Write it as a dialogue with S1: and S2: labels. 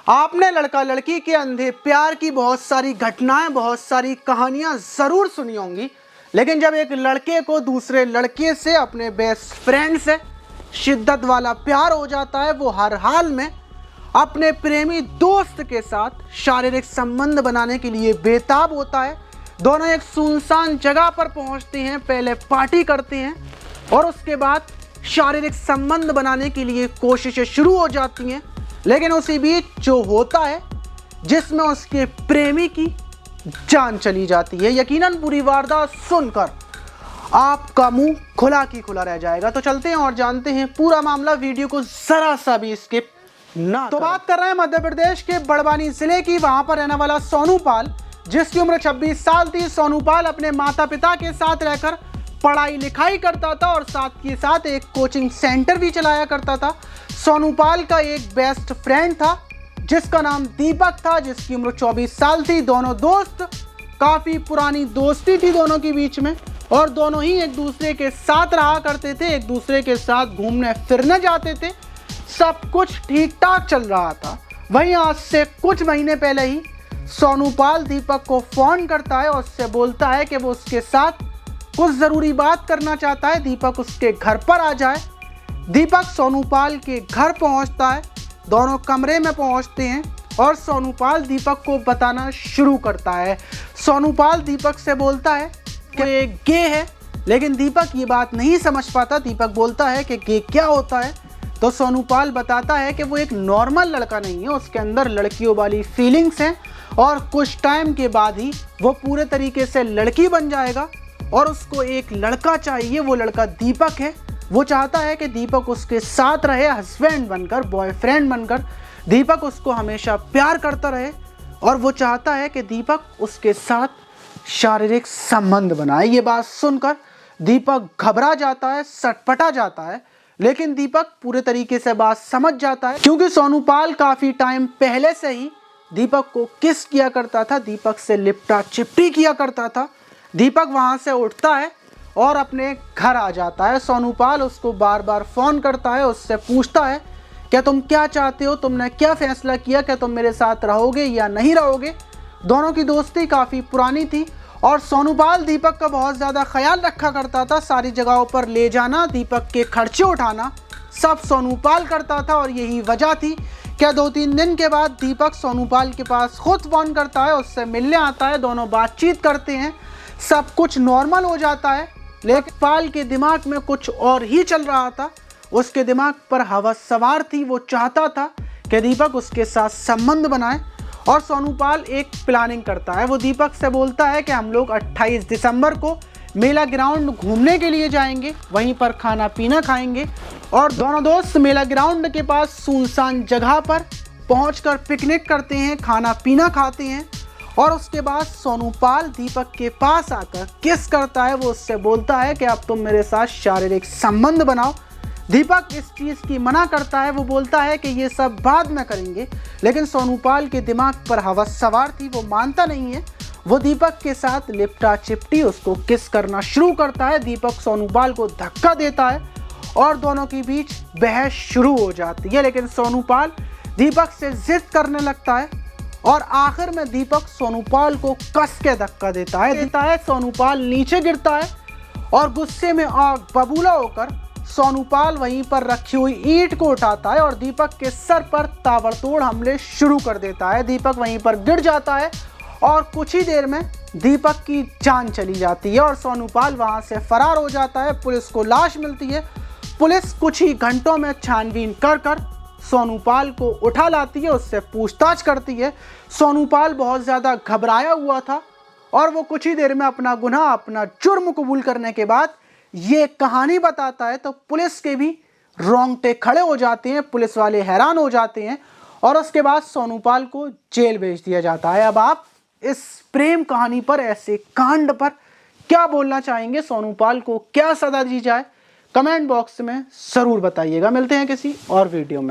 S1: आपने लड़का लड़की के अंधे प्यार की बहुत सारी घटनाएं, बहुत सारी कहानियां जरूर सुनी होंगी, लेकिन जब एक लड़के को दूसरे लड़के से, अपने बेस्ट फ्रेंड से शिद्दत वाला प्यार हो जाता है, वो हर हाल में अपने प्रेमी दोस्त के साथ शारीरिक संबंध बनाने के लिए बेताब होता है। दोनों एक सुनसान जगह पर पहुंचते हैं, पहले पार्टी करते हैं और उसके बाद शारीरिक संबंध बनाने के लिए कोशिशें शुरू हो जाती हैं। लेकिन उसी बीच जो होता है जिसमें उसके प्रेमी की जान चली जाती है। यकीनन पूरी वारदात सुनकर आपका मुंह खुला की खुला रह जाएगा। तो चलते हैं और जानते हैं पूरा मामला, वीडियो को जरा सा भी स्किप ना। तो बात कर रहे हैं मध्य प्रदेश के बड़वानी जिले की। वहां पर रहने वाला सोनू पाल, जिसकी उम्र 26 साल थी। सोनू पाल अपने माता पिता के साथ रहकर पढ़ाई लिखाई करता था और साथ के साथ एक कोचिंग सेंटर भी चलाया करता था। सोनू पाल का एक बेस्ट फ्रेंड था जिसका नाम दीपक था, जिसकी उम्र 24 साल थी। दोनों दोस्त, काफी पुरानी दोस्ती थी दोनों के बीच में और दोनों ही एक दूसरे के साथ रहा करते थे, एक दूसरे के साथ घूमने फिरने जाते थे। सब कुछ ठीक ठाक चल रहा था। वहीं आज से कुछ महीने पहले ही सोनू पाल दीपक को फोन करता है और उससे बोलता है कि वो उसके साथ कुछ ज़रूरी बात करना चाहता है, दीपक उसके घर पर आ जाए। दीपक सोनू पाल के घर पहुंचता है, दोनों कमरे में पहुंचते हैं और सोनू पाल दीपक को बताना शुरू करता है। सोनू पाल दीपक से बोलता है कि ये गे है, लेकिन दीपक ये बात नहीं समझ पाता। दीपक बोलता है कि गे क्या होता है, तो सोनू पाल बताता है कि वो एक नॉर्मल लड़का नहीं है, उसके अंदर लड़कियों वाली फीलिंग्स हैं और कुछ टाइम के बाद ही वो पूरे तरीके से लड़की बन जाएगा और उसको एक लड़का चाहिए। वो लड़का दीपक है। वो चाहता है कि दीपक उसके साथ रहे, हस्बैंड बनकर, बॉयफ्रेंड बनकर। दीपक उसको हमेशा प्यार करता रहे और वो चाहता है कि दीपक उसके साथ शारीरिक संबंध बनाए। ये बात सुनकर दीपक घबरा जाता है, सटपटा जाता है, लेकिन दीपक पूरे तरीके से बात समझ जाता है क्योंकि सोनू पाल काफ़ी टाइम पहले से ही दीपक को किस किया करता था, दीपक से लिपटा चिपटी किया करता था। दीपक वहाँ से उठता है और अपने घर आ जाता है। सोनू पाल उसको बार बार फ़ोन करता है, उससे पूछता है क्या तुम क्या चाहते हो, तुमने क्या फ़ैसला किया, क्या तुम मेरे साथ रहोगे या नहीं रहोगे। दोनों की दोस्ती काफ़ी पुरानी थी और सोनू पाल दीपक का बहुत ज़्यादा ख्याल रखा करता था। सारी जगहों पर ले जाना, दीपक के खर्चे उठाना सब सोनू पाल करता था और यही वजह थी क्या 2-3 दिन के बाद दीपक सोनू पाल के पास खुद फ़ोन करता है, उससे मिलने आता है, दोनों बातचीत करते हैं, सब कुछ नॉर्मल हो जाता है। लेकिन पाल के दिमाग में कुछ और ही चल रहा था। उसके दिमाग पर हवस सवार थी। वो चाहता था कि दीपक उसके साथ संबंध बनाए और सोनू पाल एक प्लानिंग करता है। वो दीपक से बोलता है कि हम लोग 28 दिसंबर को मेला ग्राउंड घूमने के लिए जाएंगे, वहीं पर खाना पीना खाएंगे और दोनों दोस्त मेला ग्राउंड के पास सुनसान जगह पर पहुंचकर पिकनिक करते हैं, खाना पीना खाते हैं और उसके बाद सोनू पाल दीपक के पास आकर किस करता है। वो उससे बोलता है कि अब तुम मेरे साथ शारीरिक संबंध बनाओ। दीपक इस चीज़ की मना करता है। वो बोलता है कि ये सब बाद में करेंगे, लेकिन सोनू पाल के दिमाग पर हवस सवार थी, वो मानता नहीं है। वो दीपक के साथ लिपटा चिपटी उसको किस करना शुरू करता है। दीपक सोनू पाल को धक्का देता है और दोनों के बीच बहस शुरू हो जाती है, लेकिन सोनू पाल दीपक से जिद करने लगता है और आखिर में दीपक सोनू पाल को कस के धक्का देता है। सोनू पाल नीचे गिरता है और गुस्से में आग बबूला होकर सोनू पाल वहीं पर रखी हुई ईंट को उठाता है और दीपक के सर पर ताबड़तोड़ हमले शुरू कर देता है। दीपक वहीं पर गिर जाता है और कुछ ही देर में दीपक की जान चली जाती है और सोनू पाल वहां से फरार हो जाता है। पुलिस को लाश मिलती है। पुलिस कुछ ही घंटों में छानबीन कर सोनू पाल को उठा लाती है, उससे पूछताछ करती है। सोनू पाल बहुत ज़्यादा घबराया हुआ था और वो कुछ ही देर में अपना गुनाह, अपना जुर्म कबूल करने के बाद ये कहानी बताता है। तो पुलिस के भी रोंगटे खड़े हो जाते हैं, पुलिस वाले हैरान हो जाते हैं और उसके बाद सोनू पाल को जेल भेज दिया जाता है। अब आप इस प्रेम कहानी पर, ऐसे कांड पर क्या बोलना चाहेंगे? सोनू पाल को क्या सजा दी जाए? कमेंट बॉक्स में ज़रूर बताइएगा। मिलते हैं किसी और वीडियो में।